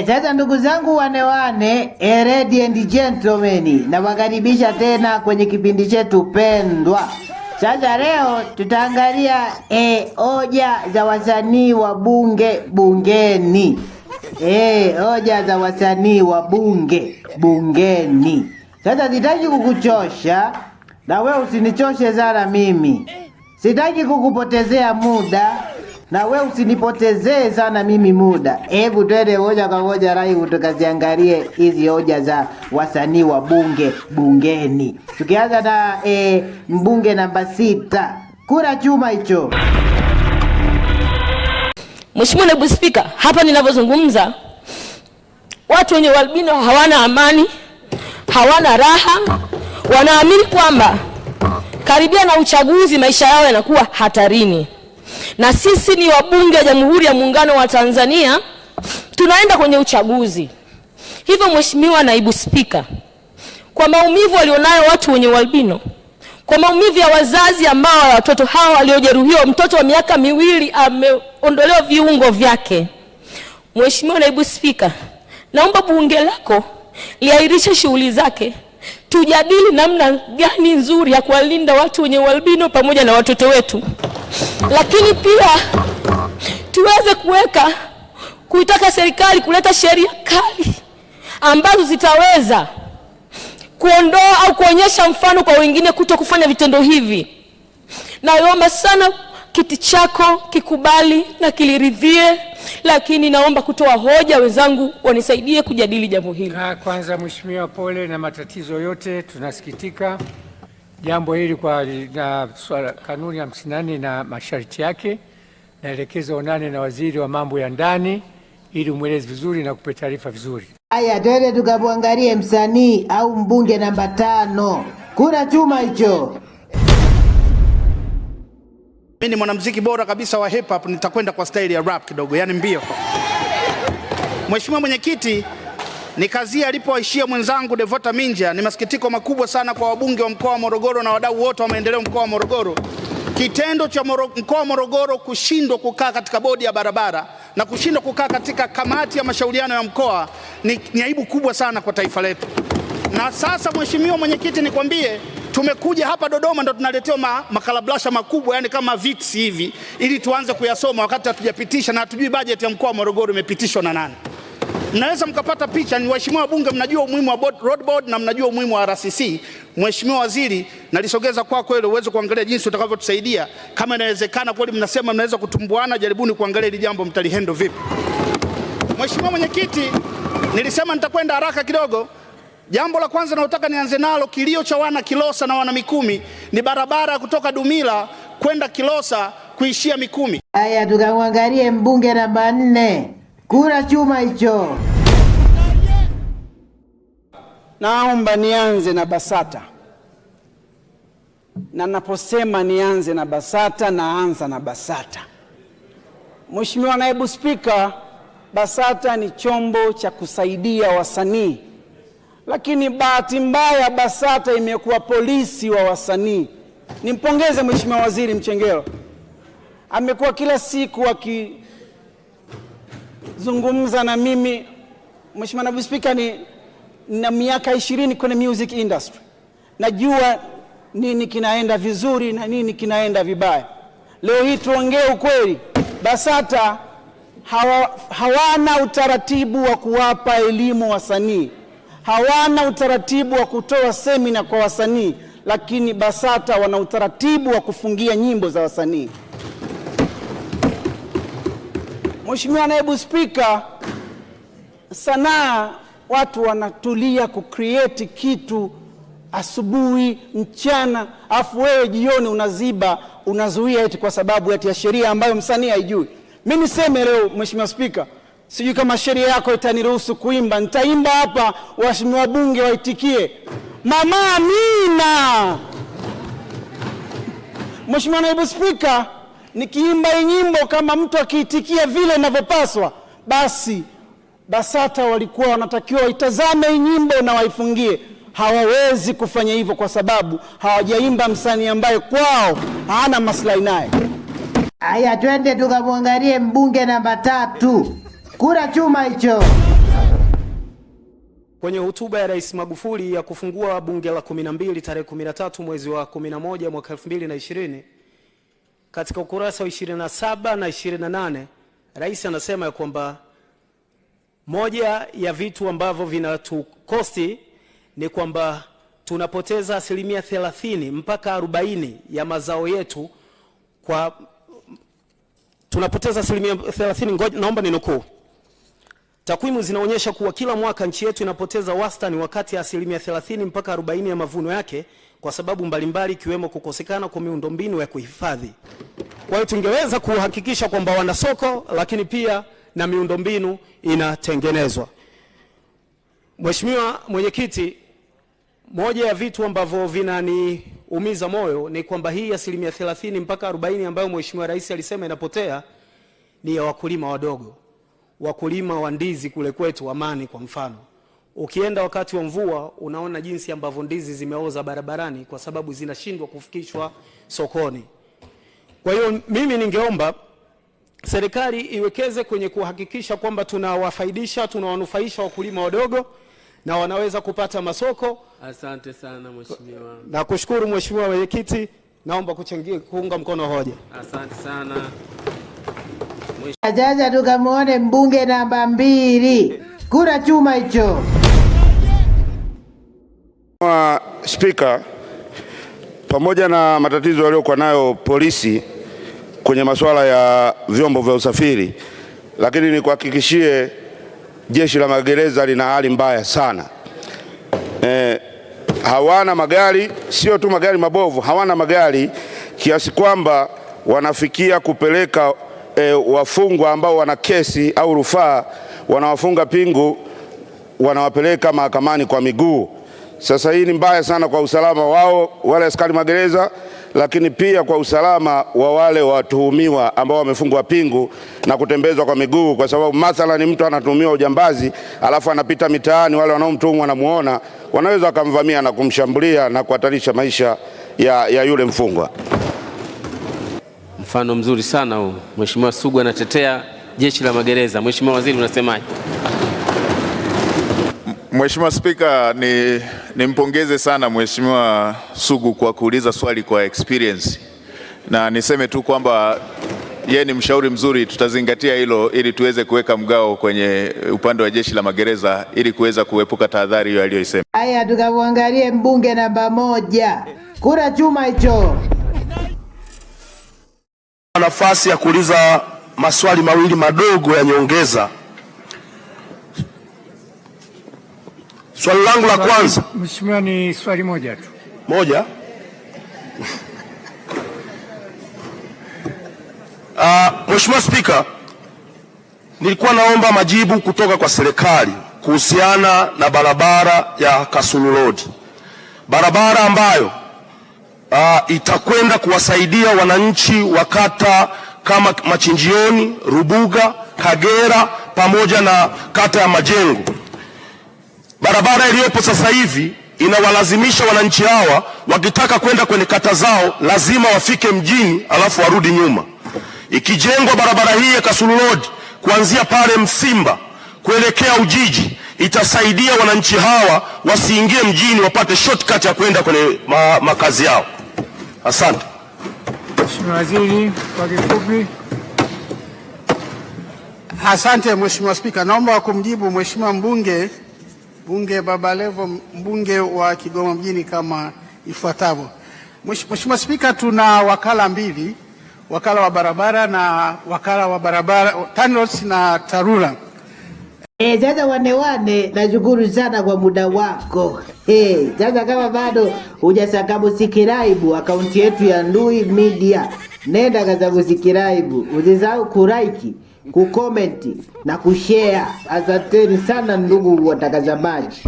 Sasa ndugu zangu wane, ladies and gentlemen, nawakaribisha tena kwenye kipindi chetu pendwa. Sasa leo tutaangalia hoja za wasanii wa bunge bungeni. Hoja za wasanii wa bunge bungeni. Sasa sitaki kukuchosha na wewe usinichoshe sana mimi. Sitaki kukupotezea muda na wewe usinipotezee sana mimi muda. Hebu twende moja kwa moja rai tukaziangalie hizi hoja za wasanii wa bunge bungeni. Tukianza na mbunge namba 6. Kura chuma hicho. Mheshimiwa Naibu Spika, hapa ninavyozungumza watu wenye ualbino hawana amani, hawana raha, wanaamini kwamba karibia na uchaguzi maisha yao yanakuwa hatarini. Na sisi ni wabunge wa Jamhuri ya Muungano wa Tanzania, tunaenda kwenye uchaguzi. Hivyo Mheshimiwa Naibu Spika, kwa maumivu walionayo watu wenye ualbino, kwa maumivu ya wazazi ambao watoto hawa waliojeruhiwa, mtoto wa miaka 2 ameondolewa viungo vyake, Mheshimiwa Naibu Spika, naomba bunge lako liahirishe shughuli zake, tujadili namna gani nzuri ya kuwalinda watu wenye ualbino pamoja na watoto wetu. Lakini pia tuweze kuitaka serikali kuleta sheria kali ambazo zitaweza kuondoa au kuonyesha mfano kwa wengine kuto kufanya vitendo hivi. Naomba sana kiti chako kikubali na kiliridhie, lakini naomba kutoa hoja, wenzangu wanisaidie kujadili jambo hili. Kwanza Mheshimiwa, pole na matatizo yote, tunasikitika. Jambo hili kwa kanuni ya 54 na masharti yake, naelekeza onane na waziri wa mambo ya ndani ili umweleze vizuri na kupe taarifa vizuri. Haya, twende tukamwangalie msanii au mbunge namba 5. Kura chuma hicho. Mimi ni mwanamuziki bora kabisa wa hip hop, nitakwenda kwa style ya rap kidogo, yani mbio. Mheshimiwa Mwenyekiti, ni kazi alipoishia mwenzangu Devota Minja, ni masikitiko makubwa sana kwa wabunge wa mkoa wa Morogoro na wadau wote wa maendeleo mkoa wa Morogoro. Kitendo cha mkoa wa Morogoro kushindwa kukaa katika bodi ya barabara na kushindwa kukaa katika kamati ya mashauriano ya mkoa ni aibu kubwa sana kwa taifa letu. Na sasa Mheshimiwa Mwenyekiti, nikwambie, tumekuja hapa Dodoma ndo tunaletewa makalablasha makubwa, yani kama vits hivi, ili tuanze kuyasoma wakati hatujapitisha na hatujui bajeti ya mkoa wa Morogoro imepitishwa na nani. Mnaweza mkapata picha. Ni waheshimiwa wabunge, mnajua umuhimu wa road board na mnajua umuhimu wa RCC. Mheshimiwa Waziri, nalisogeza kwako ile uweze kuangalia jinsi utakavyotusaidia. Kama inawezekana kweli mnasema mnaweza kutumbuana, jaribuni kuangalia hili jambo mtalihendo vipi. Mheshimiwa Mwenyekiti, nilisema nitakwenda haraka kidogo. Jambo la kwanza nataka nianze nalo, kilio cha wana Kilosa na wana Mikumi, ni barabara kutoka Dumila kwenda Kilosa kuishia Mikumi. Haya, tukamwangalie mbunge namba 4. Kura chuma hicho. Naomba nianze na BASATA. Na naposema nianze na BASATA, naanza na BASATA. Mheshimiwa Naibu Spika, BASATA ni chombo cha kusaidia wasanii. Lakini bahati mbaya BASATA imekuwa polisi wa wasanii. Nimpongeze Mheshimiwa Waziri Mchengero. Amekuwa kila siku akizungumza na mimi. Mheshimiwa Naibu Spika, na miaka 20 kwenye music industry. Najua nini kinaenda vizuri na nini kinaenda vibaya. Leo hii tuongee ukweli. BASATA hawana utaratibu wa kuwapa elimu wasanii. Hawana utaratibu wa kutoa semina kwa wasanii, lakini BASATA wana utaratibu wa kufungia nyimbo za wasanii. Mheshimiwa Naibu Spika, sanaa watu wanatulia kucreate kitu asubuhi, mchana, afu wewe jioni unazuia eti kwa sababu ya sheria ambayo msanii haijui. Mimi niseme leo Mheshimiwa Spika, sijui kama sheria yako itaniruhusu kuimba. Nitaimba hapa, waheshimiwa bunge waitikie Mama Amina. Mheshimiwa Naibu Spika, nikiimba hii nyimbo kama mtu akiitikia vile inavyopaswa, basi BASATA walikuwa wanatakiwa waitazame hii nyimbo na waifungie. Hawawezi kufanya hivyo kwa sababu hawajaimba msanii ambaye kwao hana maslahi naye. Haya, twende tukamwangalie mbunge namba 3. Kura chuma hicho. kwenye hotuba ya Rais Magufuli ya kufungua bunge la 12 tarehe 13 mwezi wa 11 mwaka 2020, katika ukurasa wa 27 na 28, Rais anasema ya kwamba moja ya vitu ambavyo vinatukosti ni kwamba tunapoteza 30% mpaka 40% ya mazao yetu tunapoteza 30%. Naomba ninukuu. Takwimu zinaonyesha kuwa kila mwaka nchi yetu inapoteza wastani wakati ya 30% mpaka 40% ya mavuno yake kwa sababu mbalimbali, ikiwemo kukosekana kwa miundombinu ya kuhifadhi. Kwa hiyo tungeweza kuhakikisha kwamba wana soko, lakini pia na miundombinu inatengenezwa. Mheshimiwa Mwenyekiti, moja ya vitu ambavyo vinaniumiza moyo ni kwamba hii 30% mpaka 40% ambayo Mheshimiwa Rais alisema inapotea ni ya wakulima wadogo. Wakulima wa ndizi kule kwetu Amani kwa mfano. Ukienda wakati wa mvua unaona jinsi ambavyo ndizi zimeoza barabarani kwa sababu zinashindwa kufikishwa sokoni. Kwa hiyo mimi ningeomba serikali iwekeze kwenye kuhakikisha kwamba tunawafaidisha, tunawanufaisha wakulima wadogo na wanaweza kupata masoko. Asante sana Mheshimiwa. Na kushukuru Mheshimiwa Mwenyekiti, naomba kuunga mkono hoja. Asante sana. Ajaja tukamuone mbunge namba 2. Kura chuma hicho. Spika, pamoja na matatizo yaliyokuwa nayo polisi kwenye masuala ya vyombo vya usafiri, lakini nikuhakikishie jeshi la magereza lina hali mbaya sana. Hawana magari, sio tu magari mabovu, hawana magari kiasi kwamba wanafikia kupeleka wafungwa ambao wana kesi au rufaa, wanawafunga pingu, wanawapeleka mahakamani kwa miguu. Sasa hii ni mbaya sana kwa usalama wao wale askari magereza, lakini pia kwa usalama wa wale watuhumiwa ambao wamefungwa pingu na kutembezwa kwa miguu, kwa sababu mathalan mtu anatuhumiwa ujambazi alafu anapita mitaani, wale wanaomtuhumu wanamuona, wanaweza wakamvamia na kumshambulia na kuhatarisha maisha ya yule mfungwa. Mfano mzuri sana huu. Mheshimiwa Sugu anatetea jeshi la magereza. Mheshimiwa Waziri, unasemaje? Mheshimiwa Spika, nimpongeze sana Mheshimiwa Sugu kwa kuuliza swali kwa experience, na niseme tu kwamba yeye ni mshauri mzuri. Tutazingatia hilo ili tuweze kuweka mgao kwenye upande wa jeshi la magereza ili kuweza kuepuka tahadhari hiyo aliyosema. Haya, tukamwangalie mbunge namba 1. Kura chuma hicho. Nafasi ya kuuliza maswali mawili madogo ya nyongeza. Swali langu la kwanza. Mheshimiwa, ni swali moja tu. Moja. Mheshimiwa Spika, nilikuwa naomba majibu kutoka kwa serikali kuhusiana na barabara ya Kasulu Road. Barabara ambayo itakwenda kuwasaidia wananchi wa kata kama Machinjioni, Rubuga, Kagera pamoja na kata ya Majengo. Barabara iliyopo sasa hivi inawalazimisha wananchi hawa wakitaka kwenda kwenye kata zao lazima wafike mjini alafu warudi nyuma. Ikijengwa barabara hii ya Kasulu Road kuanzia pale Msimba kuelekea Ujiji, itasaidia wananchi hawa wasiingie mjini, wapate shortcut ya kwenda kwenye makazi yao. Asante. Mheshimiwa Waziri, kwa kifupi. Asante Mheshimiwa Spika, naomba kumjibu Mheshimiwa mbunge Baba Levo, mbunge wa Kigoma mjini kama ifuatavyo. Mheshimiwa Spika, tuna wakala mbili, wakala wa barabara na wakala wa barabara TANROADS na TARURA. Sasa wane, nashukuru sana kwa muda wako. Sasa kama bado hujasubscribe akaunti yetu ya Ndui Media, nenda kasubscribe, usisahau kulike, kucomment na kushare. Asanteni sana ndugu watazamaji.